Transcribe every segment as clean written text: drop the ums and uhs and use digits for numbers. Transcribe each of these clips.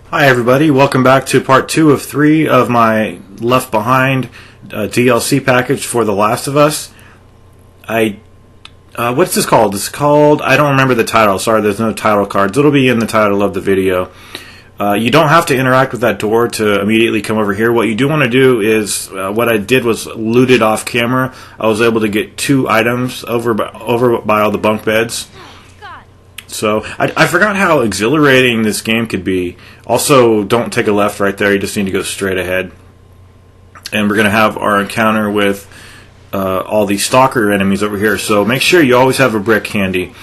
Hi everybody, welcome back to part 2 of 3 of my Left Behind DLC package for The Last of Us. What's this called? It's called, I don't remember the title, sorry there's no title cards. It'll be in the title of the video. You don't have to interact with that door to immediately come over here. What you do want to do is, what I did was loot it off camera. I was able to get 2 items over by all the bunk beds. So, I forgot how exhilarating this game could be. Also, don't take a left right there, you just need to go straight ahead. And we're going to have our encounter with all these stalker enemies over here. So make sure you always have a brick handy.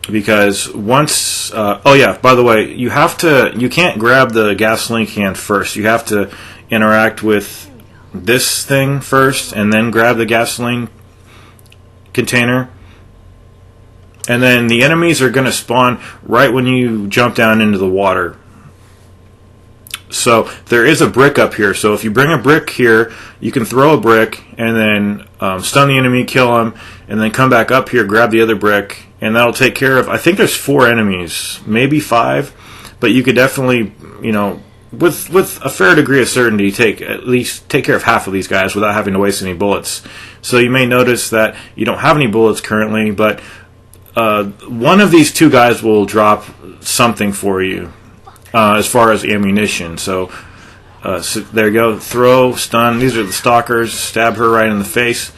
Because once... oh yeah, by the way, you can't grab the gasoline can first. You have to interact with this thing first, and then grab the gasoline container. And then the enemies are going to spawn right when you jump down into the water. So there is a brick up here. So if you bring a brick here, you can throw a brick and then stun the enemy, kill him, and then come back up here, grab the other brick, and that'll take care of, I think there's 4 enemies, maybe 5, but you could definitely, you know, with a fair degree of certainty, at least take care of half of these guys without having to waste any bullets. So you may notice that you don't have any bullets currently, but one of these 2 guys will drop something for you as far as ammunition. So there you go. Throw, stun. These are the stalkers. Stab her right in the face.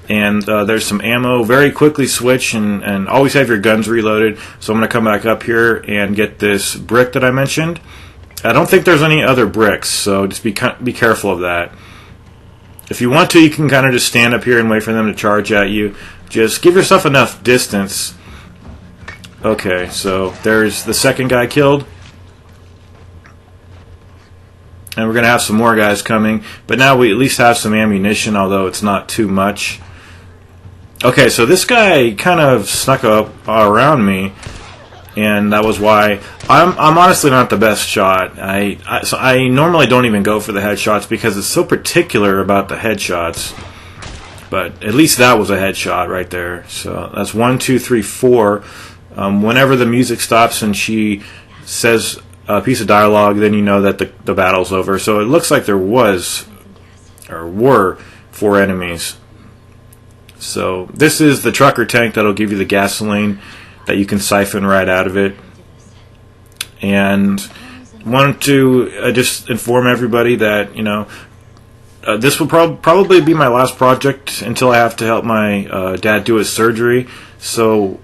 And there's some ammo. Very quickly switch and always have your guns reloaded. So I'm going to come back up here and get this brick that I mentioned. I don't think there's any other bricks, so just be careful of that. If you want to, you can kind of just stand up here and wait for them to charge at you. Just give yourself enough distance. Okay, so there's the second guy killed. And we're going to have some more guys coming. But now we at least have some ammunition, although it's not too much. Okay, so this guy kind of snuck up around me. And that was why I'm honestly not the best shot. I normally don't even go for the headshots because it's so particular about the headshots. But at least that was a headshot right there. So that's 1, 2, 3, 4. Whenever the music stops and she says a piece of dialogue, then you know that the battle's over. So it looks like there were 4 enemies. So this is the trucker tank that'll give you the gasoline that you can siphon right out of it. And wanted to just inform everybody that, you know, this will probably be my last project until I have to help my dad do his surgery. So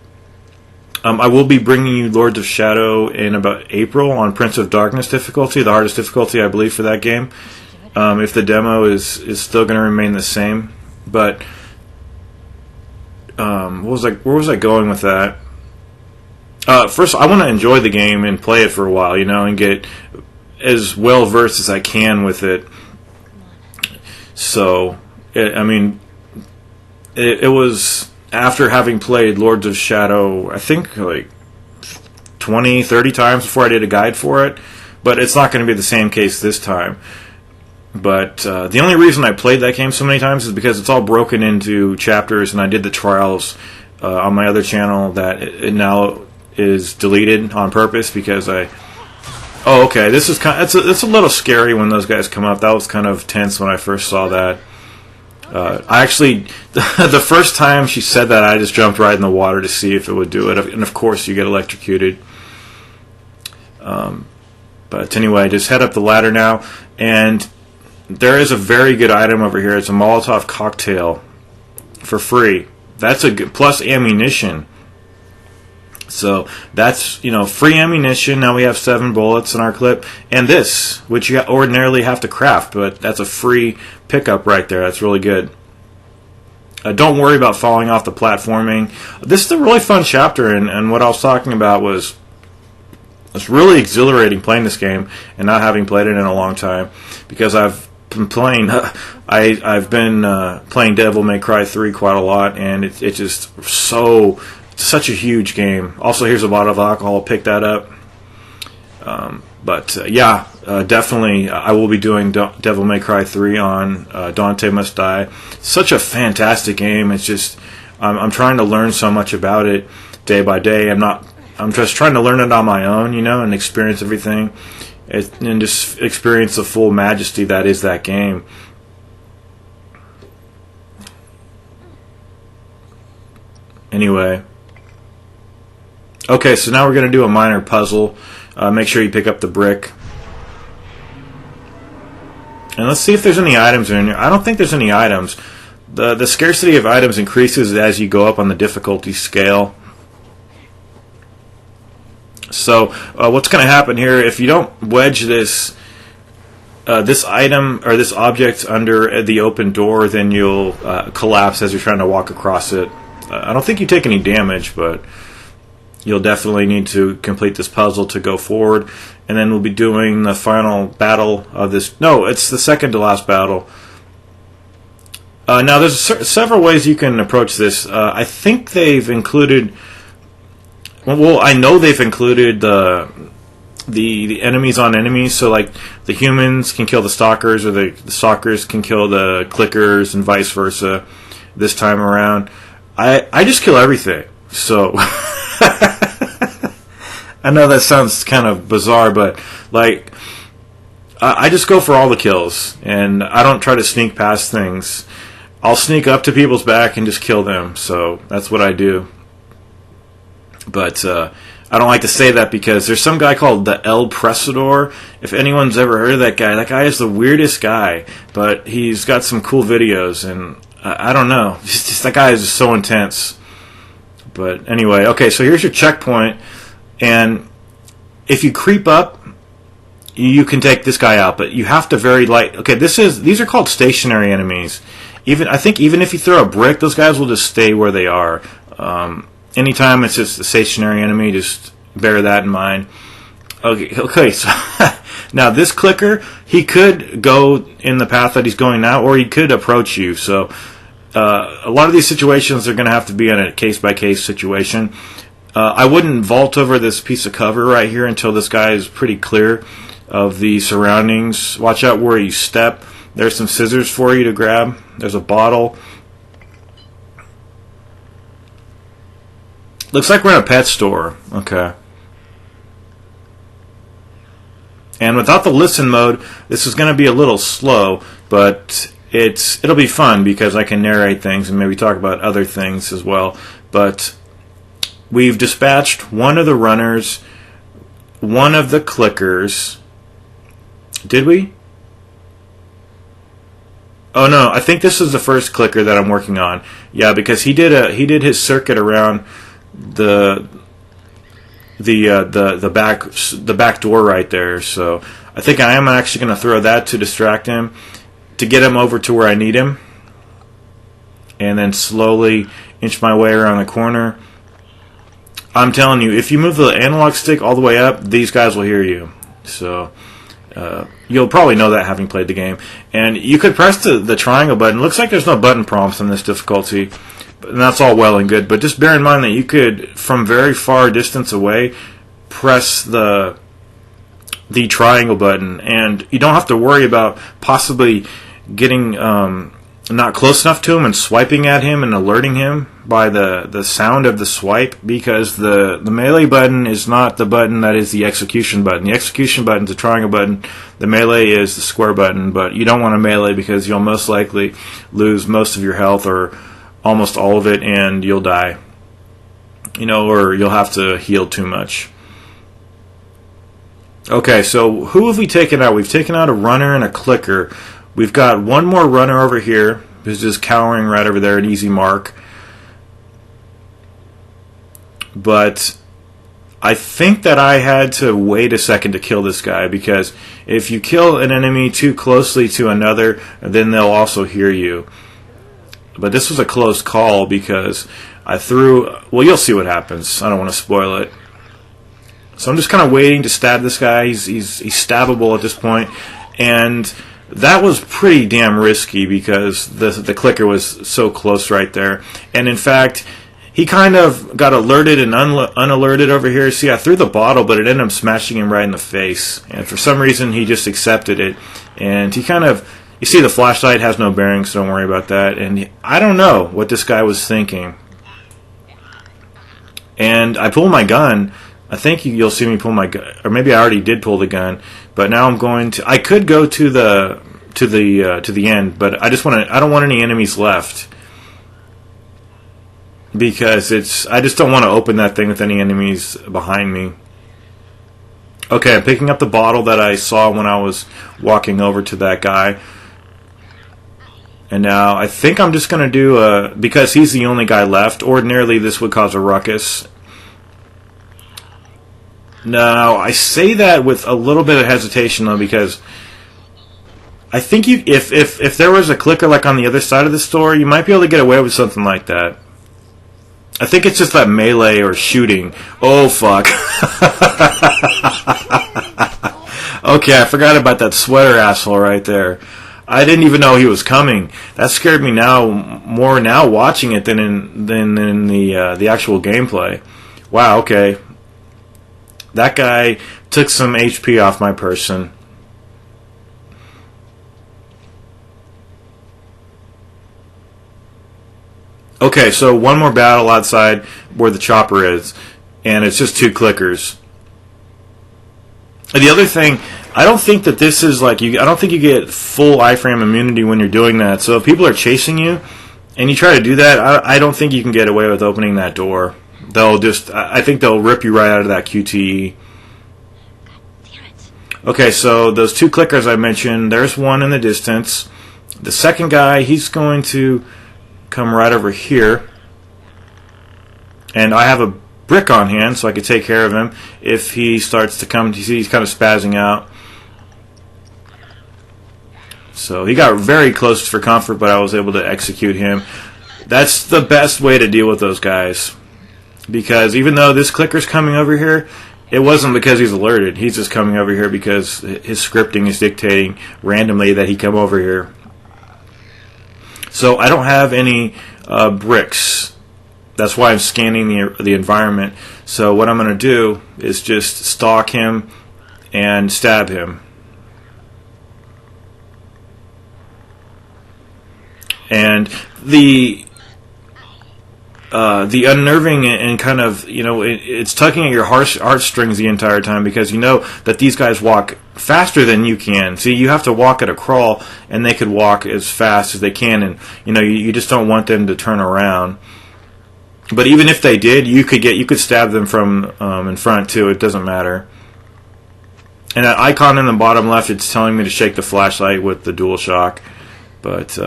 I will be bringing you Lords of Shadow in about April on Prince of Darkness difficulty, the hardest difficulty I believe for that game. If the demo is still going to remain the same. But where was I going with that? First, I want to enjoy the game and play it for a while, you know, and get as well versed as I can with it. So, it was after having played Lords of Shadow, I think like 20, 30 times before I did a guide for it. But it's not going to be the same case this time. But the only reason I played that game so many times is because it's all broken into chapters, and I did the trials on my other channel that it now is deleted on purpose because oh, okay, this is it's a little scary when those guys come up. That was kind of tense when I first saw that. I actually, the first time she said that, I just jumped right in the water to see if it would do it, and of course you get electrocuted. But anyway, just head up the ladder now, and there is a very good item over here. It's a Molotov cocktail for free. That's a good, plus ammunition. So that's, you know, free ammunition. Now we have 7 bullets in our clip. And this, which you ordinarily have to craft, but that's a free pickup right there. That's really good. Don't worry about falling off the platforming. This is a really fun chapter, and what I was talking about was it's really exhilarating playing this game and not having played it in a long time, because I've been playing I've been playing Devil May Cry 3 quite a lot, and it's just such a huge game. Also, here's a bottle of alcohol. Pick that up. Definitely, I will be doing Devil May Cry 3 on Dante Must Die. Such a fantastic game. It's just I'm trying to learn so much about it day by day. I'm not I'm just trying to learn it on my own, you know, and experience everything, and just experience the full majesty that is that game. Anyway. Okay, so now we're going to do a minor puzzle. Make sure you pick up the brick. And let's see if there's any items in here. I don't think there's any items. The scarcity of items increases as you go up on the difficulty scale. So what's going to happen here, if you don't wedge this item or this object under the open door, then you'll collapse as you're trying to walk across it. I don't think you take any damage, but you'll definitely need to complete this puzzle to go forward. And then we'll be doing the final battle of this. No, it's the second to last battle. Now, there's several ways you can approach this. I think they've included... Well, I know they've included the enemies on enemies. So, like, the humans can kill the stalkers, or the stalkers can kill the clickers, and vice versa this time around. I just kill everything. So... I know that sounds kind of bizarre, but like I just go for all the kills, and I don't try to sneak past things. I'll sneak up to people's back and just kill them. So that's what I do. But I don't like to say that because there's some guy called the El Presador. If anyone's ever heard of that guy is the weirdest guy, but he's got some cool videos, and I don't know. Just that guy is just so intense. But anyway, okay, so here's your checkpoint, and if you creep up, you can take this guy out, but you have to very light. Okay, these are called stationary enemies. I think even if you throw a brick, those guys will just stay where they are. Anytime it's just a stationary enemy, just bear that in mind. Okay, so now this clicker, he could go in the path that he's going now, or he could approach you. So a lot of these situations are going to have to be on a case-by-case situation. I wouldn't vault over this piece of cover right here until this guy is pretty clear of the surroundings. Watch out where you step. There's some scissors for you to grab. There's a bottle. Looks like we're in a pet store. Okay. And without the listen mode, this is going to be a little slow, but it'll be fun because I can narrate things and maybe talk about other things as well. But we've dispatched one of the runners, one of the clickers. Did we? Oh no, I think this is the first clicker that I'm working on. Yeah, because he did his circuit around the back door right there. So I think I am actually going to throw that to distract him, to get him over to where I need him, and then slowly inch my way around the corner. I'm telling you, if you move the analog stick all the way up, these guys will hear you. So you'll probably know that having played the game. And you could press the triangle button. It looks like there's no button prompts in this difficulty, and that's all well and good. But just bear in mind that you could, from very far distance away, press the triangle button, and you don't have to worry about possibly getting not close enough to him and swiping at him and alerting him by the sound of the swipe, because the melee button is not the button that is the execution button. The execution button is the triangle button. The melee is the square button, but you don't want to melee because you'll most likely lose most of your health or almost all of it, and you'll die. Or you'll have to heal too much. Okay, so who have we taken out? We've taken out a runner and a clicker. We've got one more runner over here who's just cowering right over there, an easy mark. But I think that I had to wait a second to kill this guy, because if you kill an enemy too closely to another, then they'll also hear you. But this was a close call because I threw... Well, you'll see what happens. I don't want to spoil it. So I'm just kind of waiting to stab this guy. He's stabbable at this point. And that was pretty damn risky because the clicker was so close right there. And in fact, he kind of got alerted and unalerted over here. See, I threw the bottle, but it ended up smashing him right in the face. And for some reason, he just accepted it. And he kind of... You see, the flashlight has no bearings, so don't worry about that. And I don't know what this guy was thinking. And I pulled my gun I think you'll see me pull my gun, or maybe I already did pull the gun. But now I'm going to. I could go to the end, but I don't want any enemies left because I just don't want to open that thing with any enemies behind me. Okay, I'm picking up the bottle that I saw when I was walking over to that guy. And now I think I'm just going to do because he's the only guy left. Ordinarily this would cause a ruckus. Now I say that with a little bit of hesitation though, because I think if there was a clicker like on the other side of the store, you might be able to get away with something like that. I think it's just that melee or shooting. Oh fuck. Okay, I forgot about that sweater asshole right there. I didn't even know he was coming. That scared me more now watching it than in the actual gameplay. Wow, okay. That guy took some HP off my person. Okay, so one more battle outside where the chopper is, and it's just 2 clickers. And the other thing, I don't think that this is like I don't think you get full iframe immunity when you're doing that. So if people are chasing you and you try to do that, I don't think you can get away with opening that door. I think they'll rip you right out of that QTE. Okay, so those 2 clickers I mentioned, there's one in the distance. The second guy, he's going to come right over here. And I have a brick on hand, so I could take care of him if he starts to come. You see, he's kind of spazzing out. So he got very close for comfort, but I was able to execute him. That's the best way to deal with those guys. Because even though this clicker's coming over here, it wasn't because he's alerted. He's just coming over here because his scripting is dictating randomly that he come over here. So I don't have any bricks. That's why I'm scanning the environment. So what I'm going to do is just stalk him and stab him. And the unnerving and kind of, it's tugging at your heartstrings the entire time, because you know that these guys walk faster than you can. See, you have to walk at a crawl, and they could walk as fast as they can, and you just don't want them to turn around. But even if they did, you could stab them from in front too. It doesn't matter. And that icon in the bottom left, it's telling me to shake the flashlight with the DualShock, but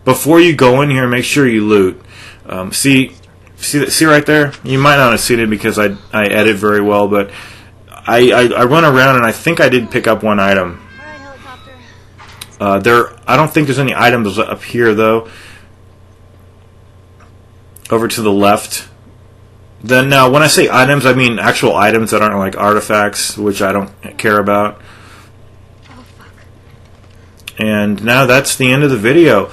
before you go in here, make sure you loot. See right there? You might not have seen it because I edit very well, but I run around and I think I did pick up one item. I don't think there's any items up here though. Over to the left. Then now, when I say items, I mean actual items that aren't like artifacts, which I don't care about. And now that's the end of the video.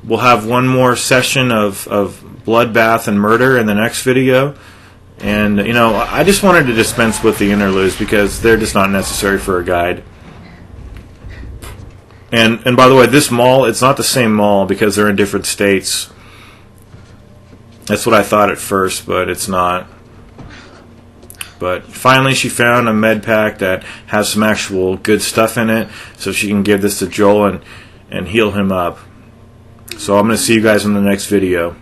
We'll have one more session of bloodbath and murder in the next video. And, I just wanted to dispense with the interludes because they're just not necessary for a guide. And by the way, this mall, it's not the same mall because they're in different states. That's what I thought at first, but it's not. But finally she found a med pack that has some actual good stuff in it, so she can give this to Joel and heal him up. So I'm going to see you guys in the next video.